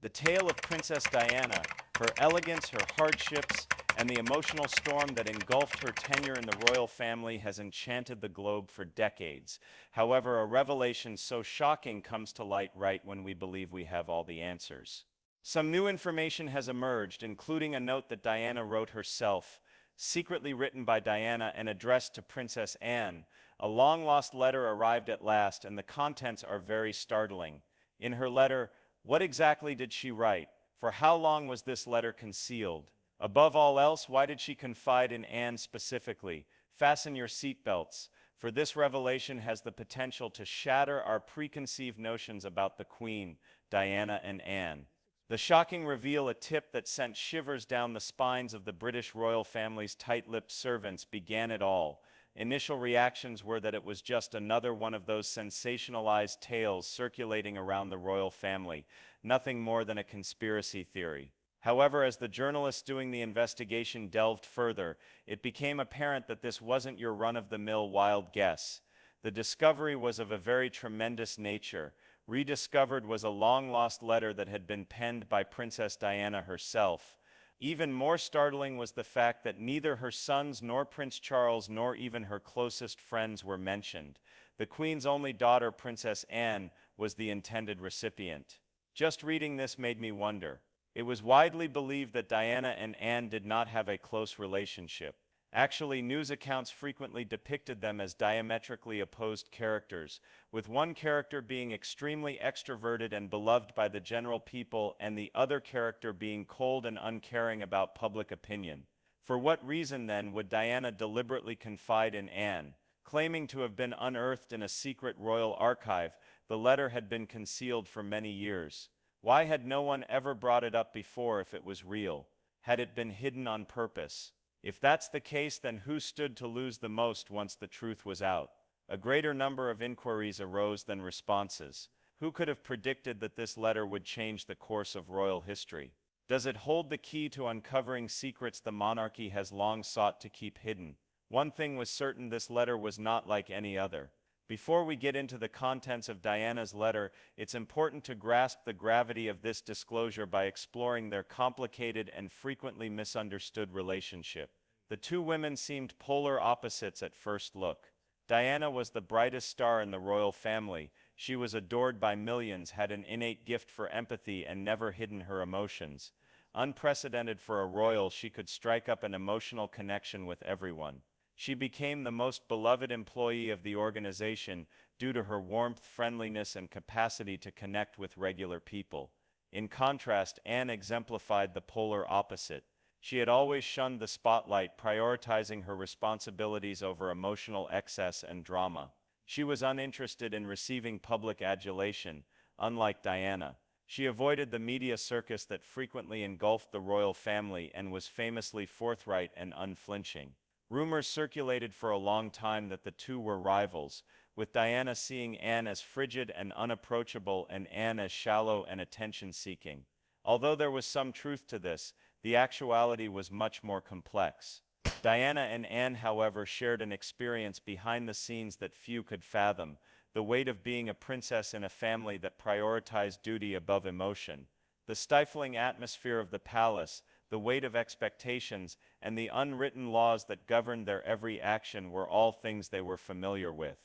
The tale of Princess Diana, her elegance, her hardships, and the emotional storm that engulfed her tenure in the royal family has enchanted the globe for decades. However, a revelation so shocking comes to light right when we believe we have all the answers. Some new information has emerged, including a note that Diana wrote herself, secretly written by Diana and addressed to Princess Anne. A long-lost letter arrived at last, and the contents are very startling. In her letter, what exactly did she write? For how long was this letter concealed? Above all else, why did she confide in Anne specifically? Fasten your seatbelts, for this revelation has the potential to shatter our preconceived notions about the Queen, Diana and Anne. The shocking reveal, a tip that sent shivers down the spines of the British royal family's tight-lipped servants, began it all. Initial reactions were that it was just another one of those sensationalized tales circulating around the royal family, nothing more than a conspiracy theory. However, as the journalists doing the investigation delved further, it became apparent that this wasn't your run-of-the-mill wild guess. The discovery was of a very tremendous nature. Rediscovered was a long-lost letter that had been penned by Princess Diana herself. Even more startling was the fact that neither her sons nor Prince Charles nor even her closest friends were mentioned. The Queen's only daughter, Princess Anne, was the intended recipient. Just reading this made me wonder. It was widely believed that Diana and Anne did not have a close relationship. Actually, news accounts frequently depicted them as diametrically opposed characters, with one character being extremely extroverted and beloved by the general people, and the other character being cold and uncaring about public opinion. For what reason, then, would Diana deliberately confide in Anne? Claiming to have been unearthed in a secret royal archive, the letter had been concealed for many years. Why had no one ever brought it up before if it was real? Had it been hidden on purpose? If that's the case, then who stood to lose the most once the truth was out? A greater number of inquiries arose than responses. Who could have predicted that this letter would change the course of royal history? Does it hold the key to uncovering secrets the monarchy has long sought to keep hidden? One thing was certain: this letter was not like any other. Before we get into the contents of Diana's letter, it's important to grasp the gravity of this disclosure by exploring their complicated and frequently misunderstood relationship. The two women seemed polar opposites at first look. Diana was the brightest star in the royal family. She was adored by millions, had an innate gift for empathy, and never hidden her emotions. Unprecedented for a royal, she could strike up an emotional connection with everyone. She became the most beloved employee of the organization due to her warmth, friendliness, and capacity to connect with regular people. In contrast, Anne exemplified the polar opposite. She had always shunned the spotlight, prioritizing her responsibilities over emotional excess and drama. She was uninterested in receiving public adulation. Unlike Diana, she avoided the media circus that frequently engulfed the royal family and was famously forthright and unflinching. Rumors circulated for a long time that the two were rivals, with Diana seeing Anne as frigid and unapproachable and Anne as shallow and attention-seeking. Although there was some truth to this, the actuality was much more complex. Diana and Anne, however, shared an experience behind the scenes that few could fathom: the weight of being a princess in a family that prioritized duty above emotion. The stifling atmosphere of the palace, the weight of expectations, and the unwritten laws that governed their every action were all things they were familiar with.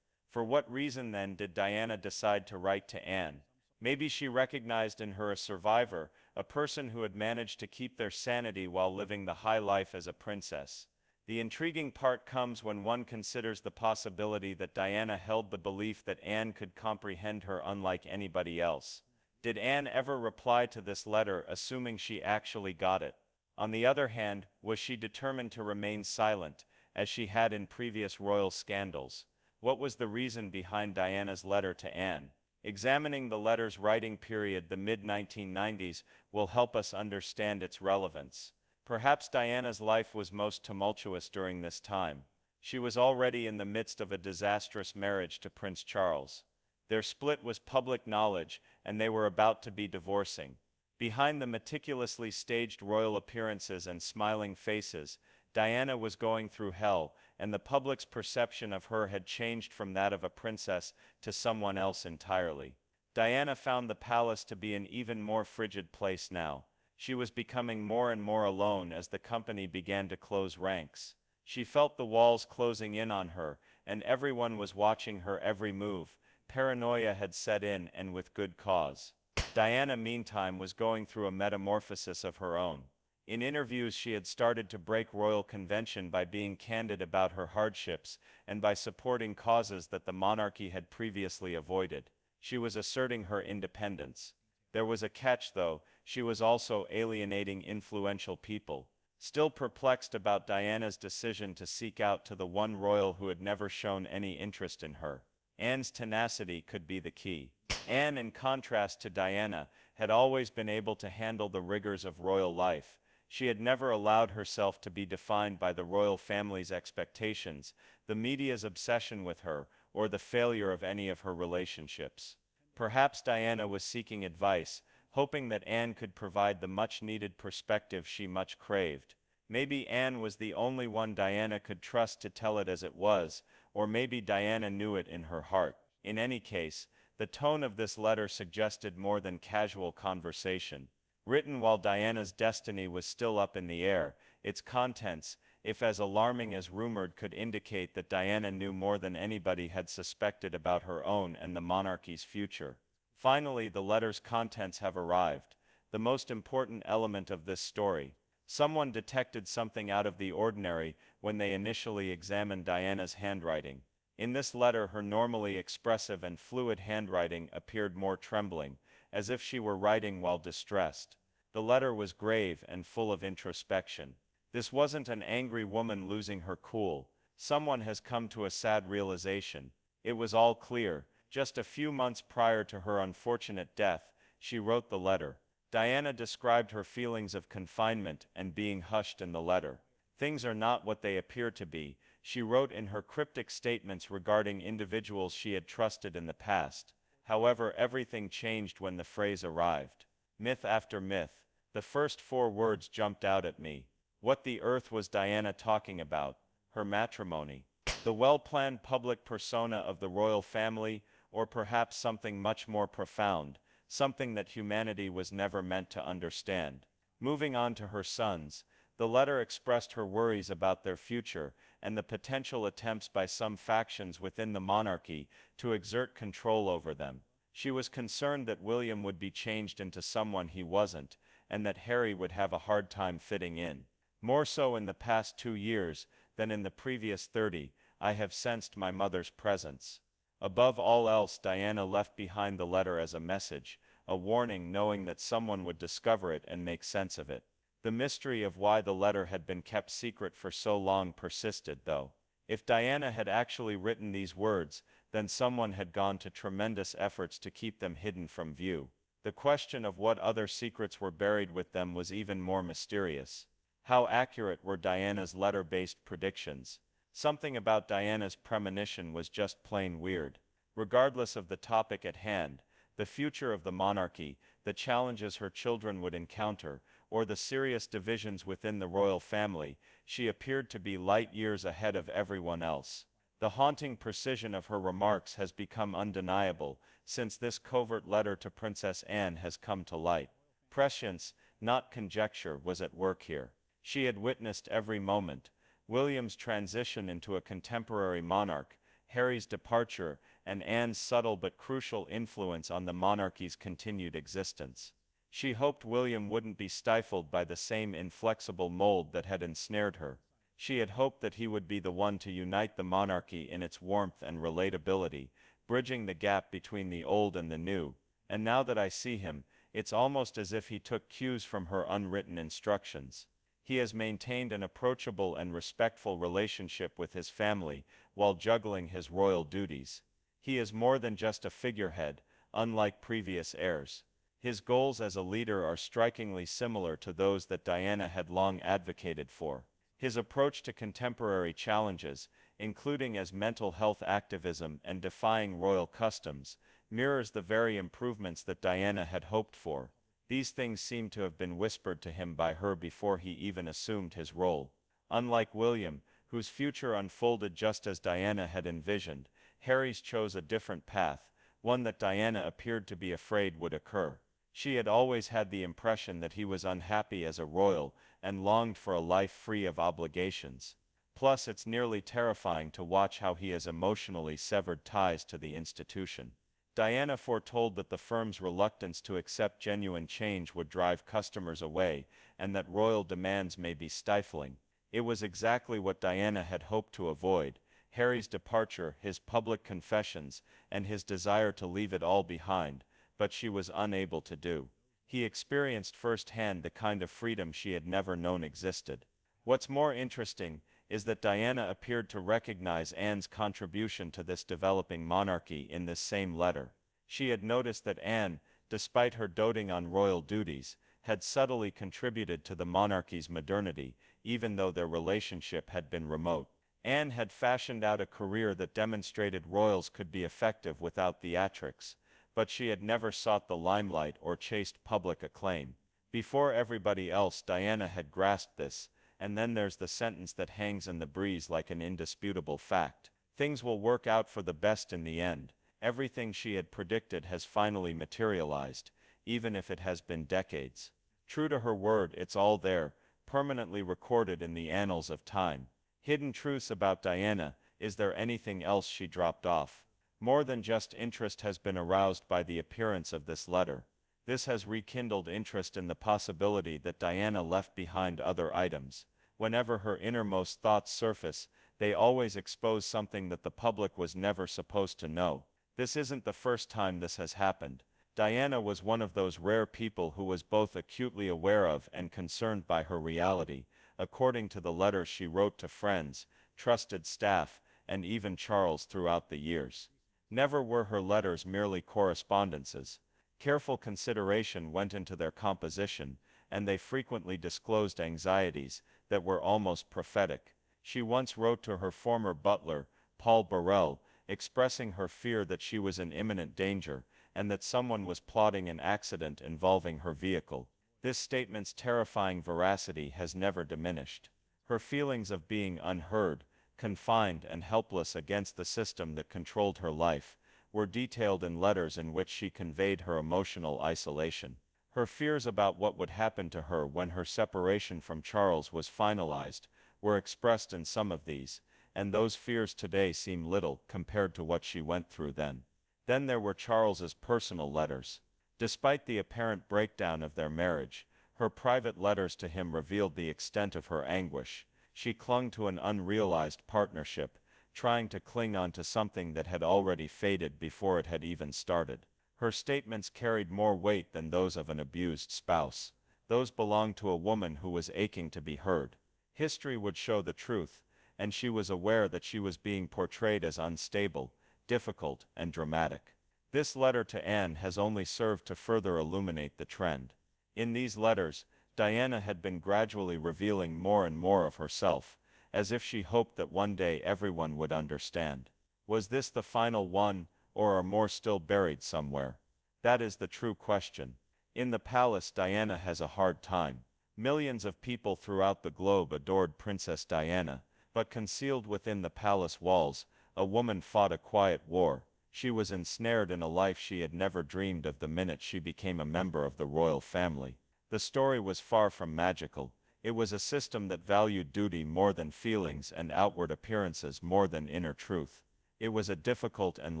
For what reason, then, did Diana decide to write to Anne? Maybe she recognized in her a survivor, a person who had managed to keep their sanity while living the high life as a princess. The intriguing part comes when one considers the possibility that Diana held the belief that Anne could comprehend her unlike anybody else. Did Anne ever reply to this letter, assuming she actually got it? On the other hand, was she determined to remain silent, as she had in previous royal scandals? What was the reason behind Diana's letter to Anne? Examining the letter's writing period, the mid-1990s, will help us understand its relevance. Perhaps Diana's life was most tumultuous during this time. She was already in the midst of a disastrous marriage to Prince Charles. Their split was public knowledge, and they were about to be divorcing. Behind the meticulously staged royal appearances and smiling faces, Diana was going through hell, and the public's perception of her had changed from that of a princess to someone else entirely. Diana found the palace to be an even more frigid place now. She was becoming more and more alone as the company began to close ranks. She felt the walls closing in on her, and everyone was watching her every move. Paranoia had set in, and with good cause. Diana, meantime, was going through a metamorphosis of her own. In interviews, she had started to break royal convention by being candid about her hardships and by supporting causes that the monarchy had previously avoided. She was asserting her independence. There was a catch, though. She was also alienating influential people. Still perplexed about Diana's decision to seek out to the one royal who had never shown any interest in her, Anne's tenacity could be the key. Anne, in contrast to Diana, had always been able to handle the rigors of royal life. She had never allowed herself to be defined by the royal family's expectations, the media's obsession with her, or the failure of any of her relationships. Perhaps Diana was seeking advice, hoping that Anne could provide the much-needed perspective she much craved. Maybe Anne was the only one Diana could trust to tell it as it was, or maybe Diana knew it in her heart. In any case, the tone of this letter suggested more than casual conversation. Written while Diana's destiny was still up in the air, its contents, if as alarming as rumored, could indicate that Diana knew more than anybody had suspected about her own and the monarchy's future. Finally, the letter's contents have arrived, the most important element of this story. Someone detected something out of the ordinary when they initially examined Diana's handwriting. In this letter, her normally expressive and fluid handwriting appeared more trembling, as if she were writing while distressed. The letter was grave and full of introspection. This wasn't an angry woman losing her cool. Someone has come to a sad realization. It was all clear. Just a few months prior to her unfortunate death, she wrote the letter. Diana described her feelings of confinement and being hushed in the letter. Things are not what they appear to be, she wrote in her cryptic statements regarding individuals she had trusted in the past. However, everything changed when the phrase arrived. Myth after myth. The first 4 words jumped out at me. What the earth was Diana talking about? Her matrimony? The well-planned public persona of the royal family? Or perhaps something much more profound, something that humanity was never meant to understand? Moving on to her sons, the letter expressed her worries about their future and the potential attempts by some factions within the monarchy to exert control over them. She was concerned that William would be changed into someone he wasn't, and that Harry would have a hard time fitting in. More so in the past 2 years than in the previous 30, I have sensed my mother's presence. Above all else, Diana left behind the letter as a message, a warning, knowing that someone would discover it and make sense of it. The mystery of why the letter had been kept secret for so long persisted, though. If Diana had actually written these words, then someone had gone to tremendous efforts to keep them hidden from view. The question of what other secrets were buried with them was even more mysterious. How accurate were Diana's letter-based predictions? Something about Diana's premonition was just plain weird. Regardless of the topic at hand, the future of the monarchy, the challenges her children would encounter, or the serious divisions within the royal family, she appeared to be light years ahead of everyone else. The haunting precision of her remarks has become undeniable since this covert letter to Princess Anne has come to light. Prescience, not conjecture, was at work here. She had witnessed every moment: William's transition into a contemporary monarch, Harry's departure, and Anne's subtle but crucial influence on the monarchy's continued existence. She hoped William wouldn't be stifled by the same inflexible mold that had ensnared her. She had hoped that he would be the one to unite the monarchy in its warmth and relatability, bridging the gap between the old and the new. And now that I see him, it's almost as if he took cues from her unwritten instructions. He has maintained an approachable and respectful relationship with his family while juggling his royal duties. He is more than just a figurehead, unlike previous heirs. His goals as a leader are strikingly similar to those that Diana had long advocated for. His approach to contemporary challenges, including as mental health activism and defying royal customs, mirrors the very improvements that Diana had hoped for. These things seem to have been whispered to him by her before he even assumed his role. Unlike William, whose future unfolded just as Diana had envisioned, Harry's chose a different path, one that Diana appeared to be afraid would occur. She had always had the impression that he was unhappy as a royal and longed for a life free of obligations. Plus, it's nearly terrifying to watch how he has emotionally severed ties to the institution. Diana foretold that the firm's reluctance to accept genuine change would drive customers away, and that royal demands may be stifling. It was exactly what Diana had hoped to avoid: Harry's departure, his public confessions, and his desire to leave it all behind, but she was unable to do. He experienced firsthand the kind of freedom she had never known existed. What's more interesting is that Diana appeared to recognize Anne's contribution to this developing monarchy in this same letter. She had noticed that Anne, despite her doting on royal duties, had subtly contributed to the monarchy's modernity, even though their relationship had been remote. Anne had fashioned out a career that demonstrated royals could be effective without theatrics, but she had never sought the limelight or chased public acclaim. Before everybody else, Diana had grasped this, and then there's the sentence that hangs in the breeze like an indisputable fact: things will work out for the best in the end. Everything she had predicted has finally materialized, even if it has been decades. True to her word, it's all there, permanently recorded in the annals of time. Hidden truths about Diana. Is there anything else she dropped off? More than just interest has been aroused by the appearance of this letter. This has rekindled interest in the possibility that Diana left behind other items. Whenever her innermost thoughts surface, they always expose something that the public was never supposed to know. This isn't the first time this has happened. Diana was one of those rare people who was both acutely aware of and concerned by her reality, according to the letters she wrote to friends, trusted staff, and even Charles throughout the years. Never were her letters merely correspondences. Careful consideration went into their composition, and they frequently disclosed anxieties that were almost prophetic. She once wrote to her former butler, Paul Burrell, expressing her fear that she was in imminent danger, and that someone was plotting an accident involving her vehicle. This statement's terrifying veracity has never diminished. Her feelings of being unheard, confined, and helpless against the system that controlled her life were detailed in letters in which she conveyed her emotional isolation. Her fears about what would happen to her when her separation from Charles was finalized were expressed in some of these, and those fears today seem little compared to what she went through then. Then there were Charles's personal letters. Despite the apparent breakdown of their marriage, her private letters to him revealed the extent of her anguish. She clung to an unrealized partnership, trying to cling on to something that had already faded before it had even started. Her statements carried more weight than those of an abused spouse. Those belonged to a woman who was aching to be heard. History would show the truth, and she was aware that she was being portrayed as unstable, difficult, and dramatic. This letter to Anne has only served to further illuminate the trend. In these letters, Diana had been gradually revealing more and more of herself, as if she hoped that one day everyone would understand. Was this the final one, or are more still buried somewhere? That is the true question. In the palace, Diana has a hard time. Millions of people throughout the globe adored Princess Diana, but concealed within the palace walls, a woman fought a quiet war. She was ensnared in a life she had never dreamed of the minute she became a member of the royal family. The story was far from magical. It was a system that valued duty more than feelings and outward appearances more than inner truth. It was a difficult and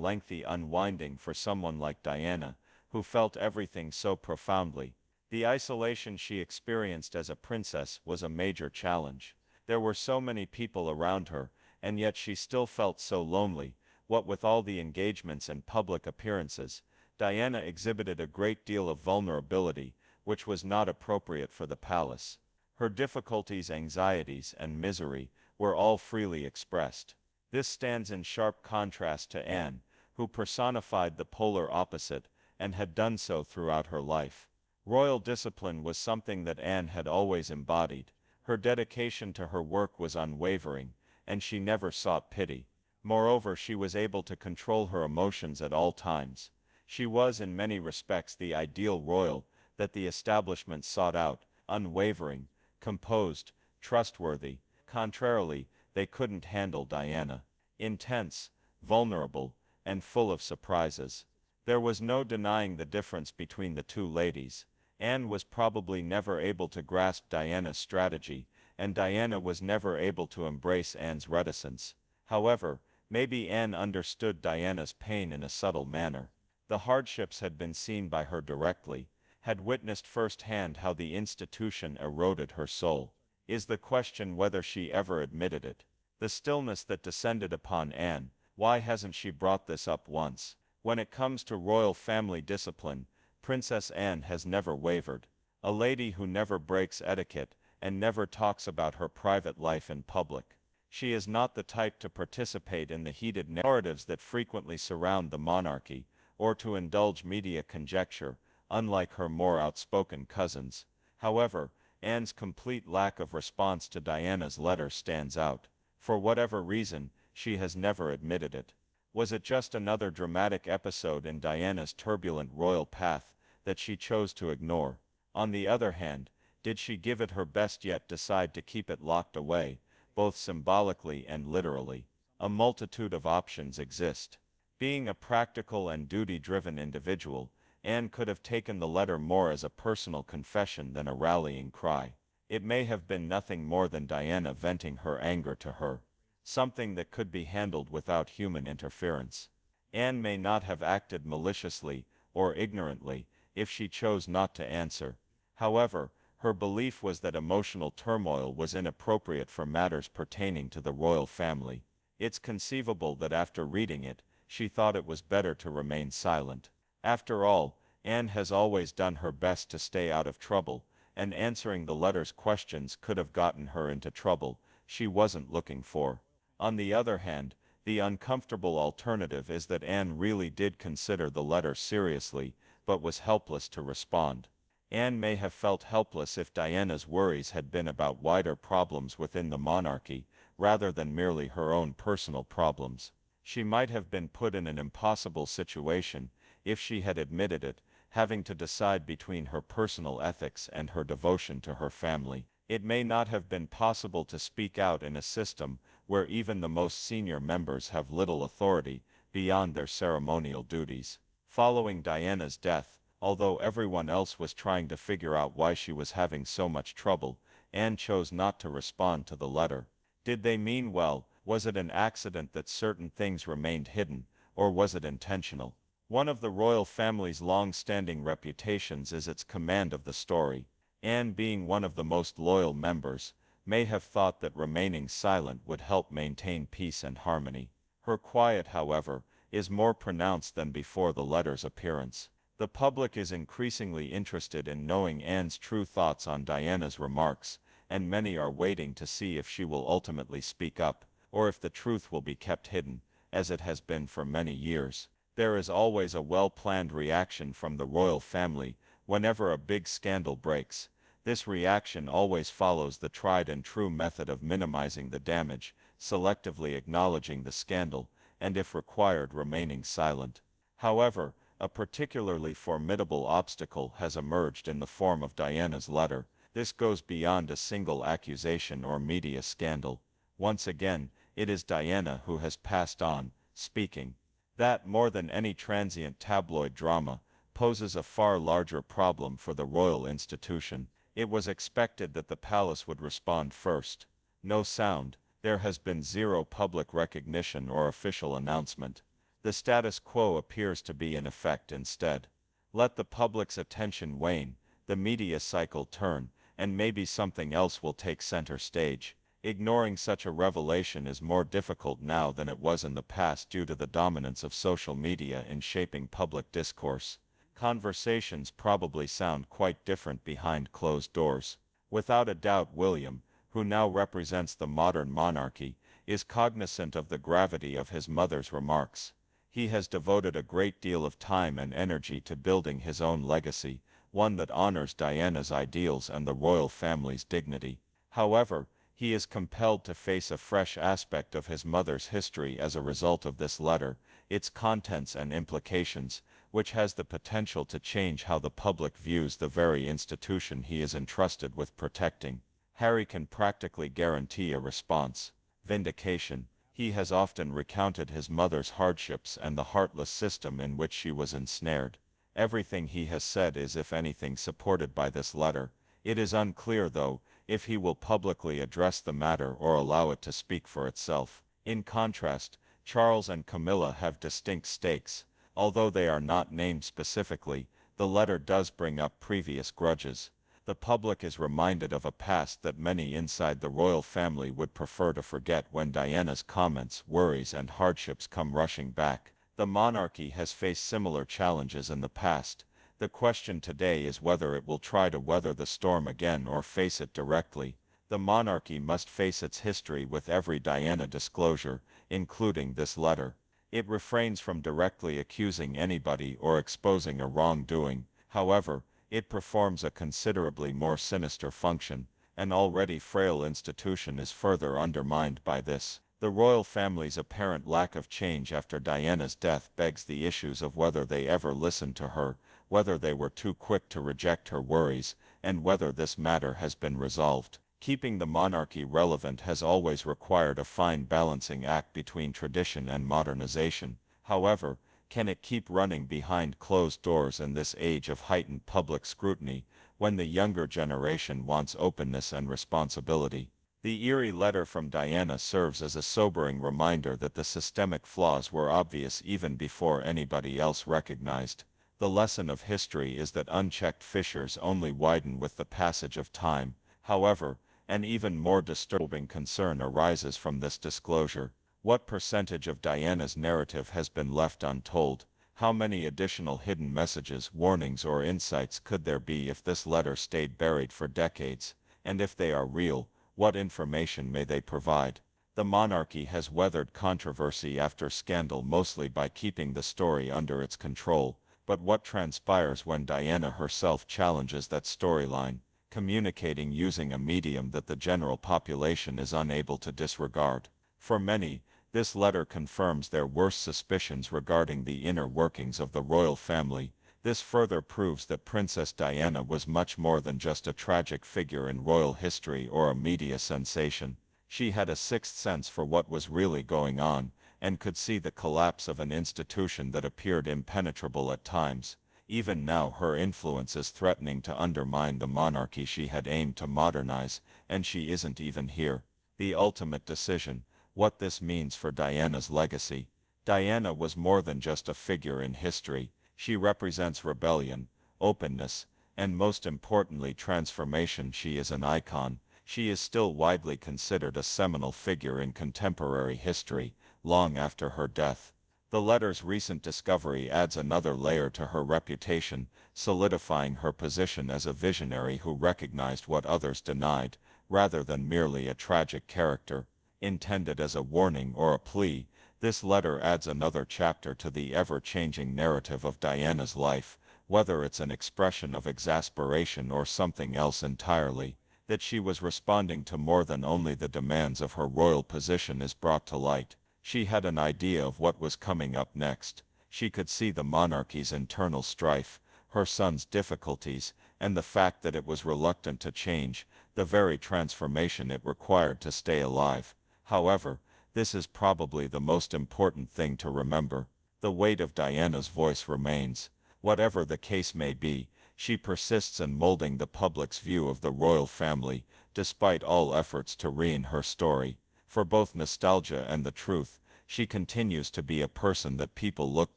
lengthy unwinding for someone like Diana, who felt everything so profoundly. The isolation she experienced as a princess was a major challenge. There were so many people around her, and yet she still felt so lonely. What with all the engagements and public appearances, Diana exhibited a great deal of vulnerability, which was not appropriate for the palace. Her difficulties, anxieties, and misery were all freely expressed. This stands in sharp contrast to Anne, who personified the polar opposite, and had done so throughout her life. Royal discipline was something that Anne had always embodied. Her dedication to her work was unwavering, and she never sought pity. Moreover, she was able to control her emotions at all times. She was in many respects the ideal royal that the establishment sought out: unwavering, composed, trustworthy. Contrarily, they couldn't handle Diana. Intense, vulnerable, and full of surprises. There was no denying the difference between the two ladies. Anne was probably never able to grasp Diana's strategy, and Diana was never able to embrace Anne's reticence. However, maybe Anne understood Diana's pain in a subtle manner. The hardships had been seen by her directly, had witnessed firsthand how the institution eroded her soul. Is the question whether she ever admitted it. The stillness that descended upon Anne, why hasn't she brought this up once? When it comes to royal family discipline, Princess Anne has never wavered. A lady who never breaks etiquette and never talks about her private life in public. She is not the type to participate in the heated narratives that frequently surround the monarchy, or to indulge media conjecture, unlike her more outspoken cousins. However, Anne's complete lack of response to Diana's letter stands out. For whatever reason, she has never admitted it. Was it just another dramatic episode in Diana's turbulent royal path that she chose to ignore? On the other hand, did she give it her best yet decide to keep it locked away, both symbolically and literally? A multitude of options exist. Being a practical and duty-driven individual, Anne could have taken the letter more as a personal confession than a rallying cry. It may have been nothing more than Diana venting her anger to her, something that could be handled without human interference. Anne may not have acted maliciously or ignorantly if she chose not to answer. However, her belief was that emotional turmoil was inappropriate for matters pertaining to the royal family. It's conceivable that after reading it, she thought it was better to remain silent. After all, Anne has always done her best to stay out of trouble, and answering the letter's questions could have gotten her into trouble she wasn't looking for. On the other hand, the uncomfortable alternative is that Anne really did consider the letter seriously, but was helpless to respond. Anne may have felt helpless if Diana's worries had been about wider problems within the monarchy, rather than merely her own personal problems. She might have been put in an impossible situation, if she had admitted it, having to decide between her personal ethics and her devotion to her family. It may not have been possible to speak out in a system where even the most senior members have little authority beyond their ceremonial duties. Following Diana's death, although everyone else was trying to figure out why she was having so much trouble, Anne chose not to respond to the letter. Did they mean well? Was it an accident that certain things remained hidden, or was it intentional? One of the royal family's long-standing reputations is its command of the story. Anne, being one of the most loyal members, may have thought that remaining silent would help maintain peace and harmony. Her quiet, however, is more pronounced than before the letter's appearance. The public is increasingly interested in knowing Anne's true thoughts on Diana's remarks, and many are waiting to see if she will ultimately speak up, or if the truth will be kept hidden, as it has been for many years. There is always a well-planned reaction from the royal family whenever a big scandal breaks. This reaction always follows the tried-and-true method of minimizing the damage, selectively acknowledging the scandal, and if required remaining silent. However, a particularly formidable obstacle has emerged in the form of Diana's letter. This goes beyond a single accusation or media scandal. Once again, it is Diana who has passed on, speaking. That, more than any transient tabloid drama, poses a far larger problem for the royal institution. It was expected that the palace would respond first. No sound. There has been zero public recognition or official announcement. The status quo appears to be in effect instead. Let the public's attention wane, the media cycle turn, and maybe something else will take center stage. Ignoring such a revelation is more difficult now than it was in the past due to the dominance of social media in shaping public discourse. Conversations probably sound quite different behind closed doors. Without a doubt, William, who now represents the modern monarchy, is cognizant of the gravity of his mother's remarks. He has devoted a great deal of time and energy to building his own legacy, one that honors Diana's ideals and the royal family's dignity. However, he is compelled to face a fresh aspect of his mother's history as a result of this letter, its contents and implications, which has the potential to change how the public views the very institution he is entrusted with protecting. Harry can practically guarantee a response. Vindication. He has often recounted his mother's hardships and the heartless system in which she was ensnared. Everything he has said is if anything supported by this letter. It is unclear, though, if he will publicly address the matter or allow it to speak for itself. In contrast, Charles and Camilla have distinct stakes. Although they are not named specifically, the letter does bring up previous grudges. The public is reminded of a past that many inside the royal family would prefer to forget when Diana's comments, worries, and hardships come rushing back. The monarchy has faced similar challenges in the past. The question today is whether it will try to weather the storm again or face it directly. The monarchy must face its history with every Diana disclosure, including this letter. It refrains from directly accusing anybody or exposing a wrongdoing. However, it performs a considerably more sinister function. An already frail institution is further undermined by this. The royal family's apparent lack of change after Diana's death begs the issues of whether they ever listened to her, whether they were too quick to reject her worries, and whether this matter has been resolved. Keeping the monarchy relevant has always required a fine balancing act between tradition and modernization. However, can it keep running behind closed doors in this age of heightened public scrutiny, when the younger generation wants openness and responsibility? The eerie letter from Diana serves as a sobering reminder that the systemic flaws were obvious even before anybody else recognized. The lesson of history is that unchecked fissures only widen with the passage of time. However, an even more disturbing concern arises from this disclosure. What percentage of Diana's narrative has been left untold? How many additional hidden messages, warnings, or insights could there be if this letter stayed buried for decades? And if they are real, what information may they provide? The monarchy has weathered controversy after scandal mostly by keeping the story under its control, but what transpires when Diana herself challenges that storyline, communicating using a medium that the general population is unable to disregard? For many, this letter confirms their worst suspicions regarding the inner workings of the royal family. This further proves that Princess Diana was much more than just a tragic figure in royal history or a media sensation. She had a sixth sense for what was really going on, and could see the collapse of an institution that appeared impenetrable at times. Even now her influence is threatening to undermine the monarchy she had aimed to modernize, and she isn't even here. The ultimate decision: what this means for Diana's legacy. Diana was more than just a figure in history. She represents rebellion, openness, and most importantly transformation. She is an icon. She is still widely considered a seminal figure in contemporary history, long after her death. The letter's recent discovery adds another layer to her reputation, solidifying her position as a visionary who recognized what others denied, rather than merely a tragic character. Intended as a warning or a plea, this letter adds another chapter to the ever-changing narrative of Diana's life, whether it's an expression of exasperation or something else entirely. That she was responding to more than only the demands of her royal position is brought to light. She had an idea of what was coming up next. She could see the monarchy's internal strife, her son's difficulties, and the fact that it was reluctant to change, the very transformation it required to stay alive. However, this is probably the most important thing to remember. The weight of Diana's voice remains. Whatever the case may be, she persists in molding the public's view of the royal family, despite all efforts to ruin her story. For both nostalgia and the truth, she continues to be a person that people look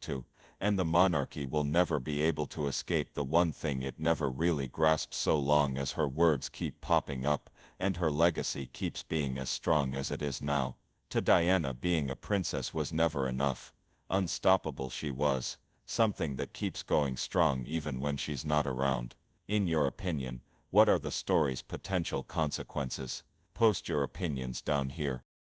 to, and the monarchy will never be able to escape the one thing it never really grasped so long as her words keep popping up, and her legacy keeps being as strong as it is now. To Diana, being a princess was never enough. Unstoppable she was, something that keeps going strong even when she's not around. In your opinion, what are the story's potential consequences? Post your opinions down here.